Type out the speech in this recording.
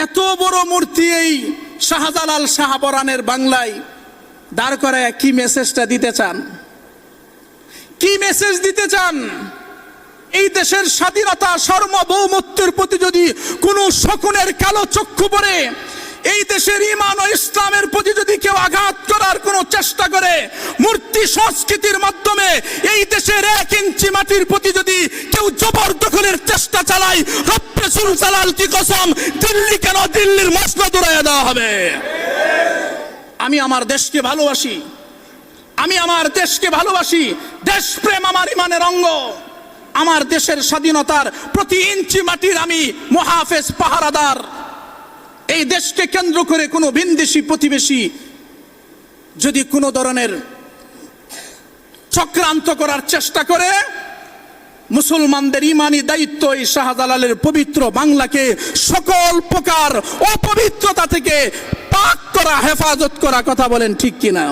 এত বড় মূর্তি এই শাহজালাল শাহপরানের বাংলায় দাঁড় করায় কি মেসেজটা দিতে চান? কি মেসেজ দিতে চান? এই দেশের স্বাধীনতা সার্বভৌমত্বের প্রতি যদি কোনো শকুনের কালো চক্ষু পড়ে, এই দেশের ঈমান ও ইসলামের প্রতি যদি কেউ আঘাত করার কোনো চেষ্টা করে, মূর্তি সংস্কৃতির মাধ্যমে এই দেশের 1 ইঞ্চি মাটির প্রতি যদি কেউ জবরদখলের চেষ্টা চালায়, রব্বে সুল জালাল কি কসম, দিল্লি কেন, দিল্লির মসনদ উড়াইয়া দেওয়া হবে। আমি আমার দেশকে ভালোবাসি, আমি আমার দেশকে ভালোবাসি। দেশপ্রেম আমার ঈমানের অঙ্গ। আমার দেশের স্বাধীনতার প্রতি ইঞ্চি মাটির আমি মুহাফেজ, পাহারাদার। এই দেশকে কেন্দ্র করে কোনো ভিনদেশী প্রতিবেশী যদি কোনো ধরনের চক্রান্ত করার চেষ্টা করে, মুসলমানদের ইমানি দায়িত্ব এই শাহজালালের পবিত্র বাংলাকে সকল প্রকার অপবিত্রতা থেকে পাক করা, হেফাজত করা। কথা বলেন ঠিক কিনা?